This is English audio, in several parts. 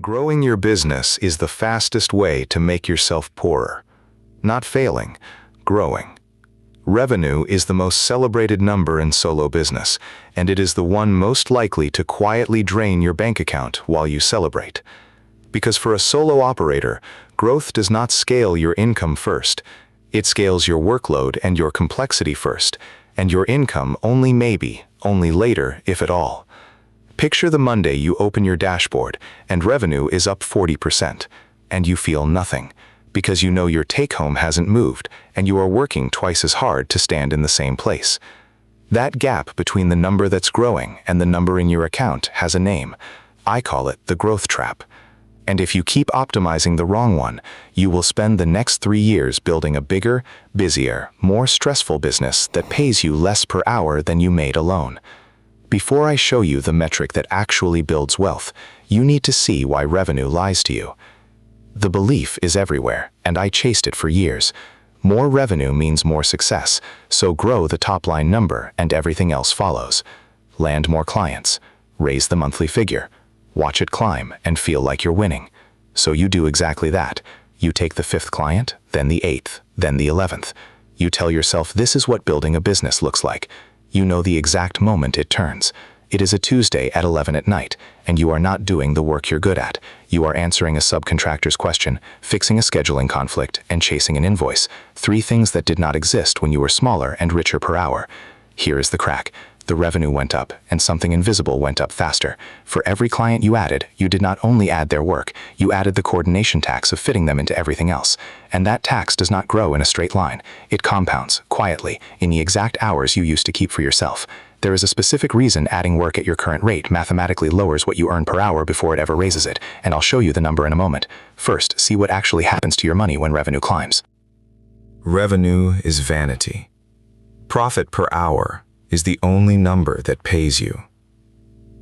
Growing your business is the fastest way to make yourself poorer. Not failing, growing. Revenue is the most celebrated number in solo business, and it is the one most likely to quietly drain your bank account while you celebrate. Because for a solo operator, growth does not scale your income first. It scales your workload and your complexity first, and your income only later, if at all. Picture the Monday you open your dashboard and revenue is up 40%, and you feel nothing, because you know your take-home hasn't moved and you are working twice as hard to stand in the same place. That gap between the number that's growing and the number in your account has a name. I call it the growth trap. And if you keep optimizing the wrong one, you will spend the next 3 years building a bigger, busier, more stressful business that pays you less per hour than you made alone. Before I show you the metric that actually builds wealth, you need to see why revenue lies to you. The belief is everywhere, and I chased it for years. More revenue means more success, so grow the top-line number and everything else follows. Land more clients, raise the monthly figure, watch it climb and feel like you're winning. So you do exactly that. You take the 5th client, then the 8th, then the 11th. You tell yourself this is what building a business looks like. You know the exact moment it turns. It is a Tuesday at 11 at night, and you are not doing the work you're good at. You are answering a subcontractor's question, fixing a scheduling conflict, and chasing an invoice. 3 things that did not exist when you were smaller and richer per hour. Here is the crack. The revenue went up, and something invisible went up faster. For every client you added, you did not only add their work, you added the coordination tax of fitting them into everything else. And that tax does not grow in a straight line. It compounds, quietly, in the exact hours you used to keep for yourself. There is a specific reason adding work at your current rate mathematically lowers what you earn per hour before it ever raises it, and I'll show you the number in a moment. First, see what actually happens to your money when revenue climbs. Revenue is vanity. Profit per hour is the only number that pays you.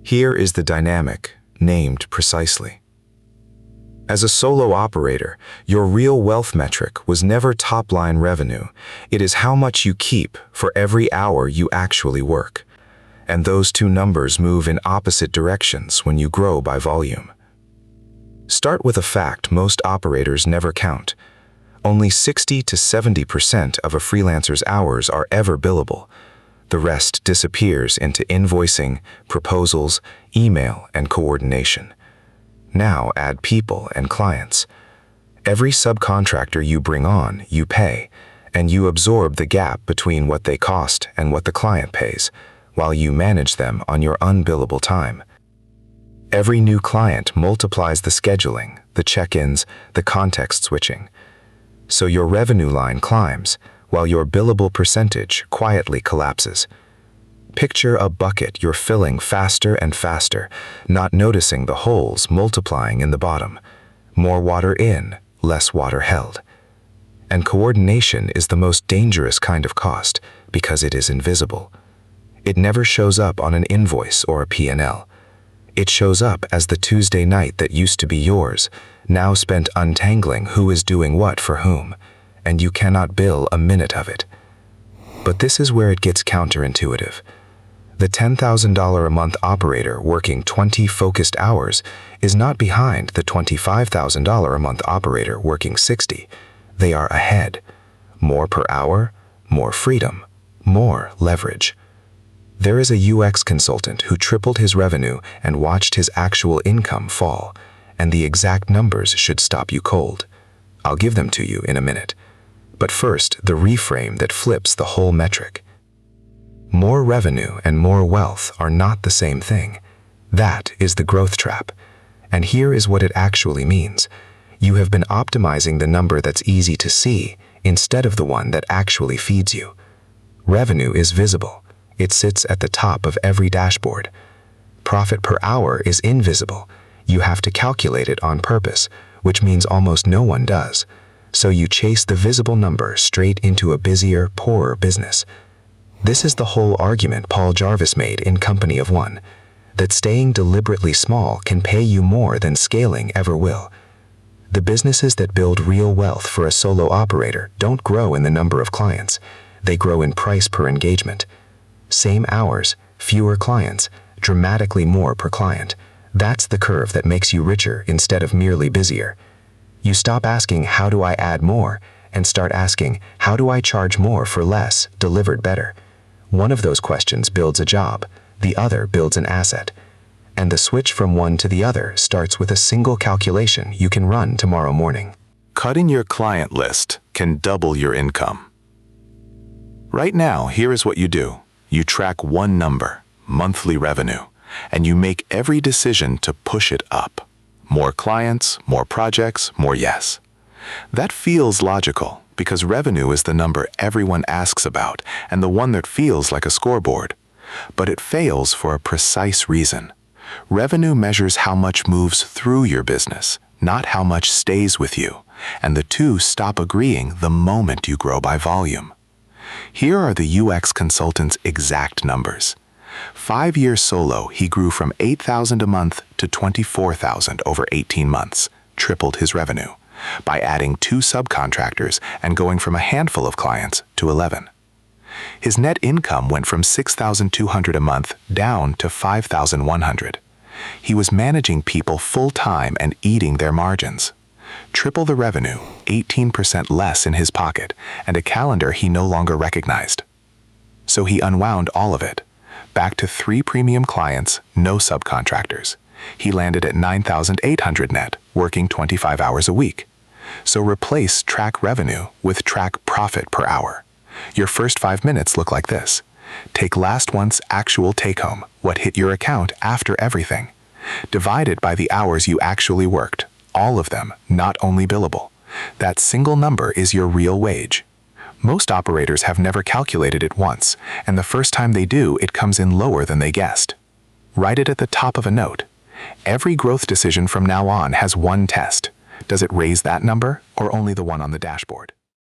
Here is the dynamic, named precisely. As a solo operator, your real wealth metric was never top-line revenue. It is how much you keep for every hour you actually work. And those two numbers move in opposite directions when you grow by volume. Start with a fact most operators never count. Only 60 to 70% of a freelancer's hours are ever billable. The rest disappears into invoicing, proposals, email, and coordination. Now add people and clients. Every subcontractor you bring on, you pay, and you absorb the gap between what they cost and what the client pays, while you manage them on your unbillable time. Every new client multiplies the scheduling, the check-ins, the context switching. So your revenue line climbs, while your billable percentage quietly collapses. Picture a bucket you're filling faster and faster, not noticing the holes multiplying in the bottom. More water in, less water held. And coordination is the most dangerous kind of cost because it is invisible. It never shows up on an invoice or a P&L. It shows up as the Tuesday night that used to be yours, now spent untangling who is doing what for whom, and you cannot bill a minute of it. But this is where it gets counterintuitive. The $10,000 a month operator working 20 focused hours is not behind the $25,000 a month operator working 60. They are ahead. More per hour, more freedom, more leverage. There is a UX consultant who tripled his revenue and watched his actual income fall, and the exact numbers should stop you cold. I'll give them to you in a minute. But first, the reframe that flips the whole metric. More revenue and more wealth are not the same thing. That is the growth trap. And here is what it actually means. You have been optimizing the number that's easy to see instead of the one that actually feeds you. Revenue is visible. It sits at the top of every dashboard. Profit per hour is invisible. You have to calculate it on purpose, which means almost no one does. So you chase the visible number straight into a busier, poorer business. This is the whole argument Paul Jarvis made in Company of One, that staying deliberately small can pay you more than scaling ever will. The businesses that build real wealth for a solo operator don't grow in the number of clients. They grow in price per engagement. Same hours, fewer clients, dramatically more per client. That's the curve that makes you richer instead of merely busier. You stop asking, how do I add more, and start asking, how do I charge more for less, delivered better? One of those questions builds a job, the other builds an asset. And the switch from one to the other starts with a single calculation you can run tomorrow morning. Cutting your client list can double your income. Right now, here is what you do. You track one number, monthly revenue, and you make every decision to push it up. More clients, more projects, more yes. That feels logical because revenue is the number everyone asks about and the one that feels like a scoreboard. But it fails for a precise reason. Revenue measures how much moves through your business, not how much stays with you, and the two stop agreeing the moment you grow by volume. Here are the UX consultant's exact numbers. 5 years solo, he grew from $8,000 a month to $24,000 over 18 months, tripled his revenue, by adding 2 subcontractors and going from a handful of clients to 11. His net income went from $6,200 a month down to $5,100. He was managing people full-time and eating their margins. Triple the revenue, 18% less in his pocket, and a calendar he no longer recognized. So he unwound all of it. Back to 3 premium clients, no subcontractors. He landed at $9,800 net, working 25 hours a week. So replace track revenue with track profit per hour. Your first 5 minutes look like this. Take last month's actual take-home, what hit your account after everything. Divide it by the hours you actually worked, all of them, not only billable. That single number is your real wage. Most operators have never calculated it once, and the first time they do, it comes in lower than they guessed. Write it at the top of a note. Every growth decision from now on has one test. Does it raise that number, or only the one on the dashboard?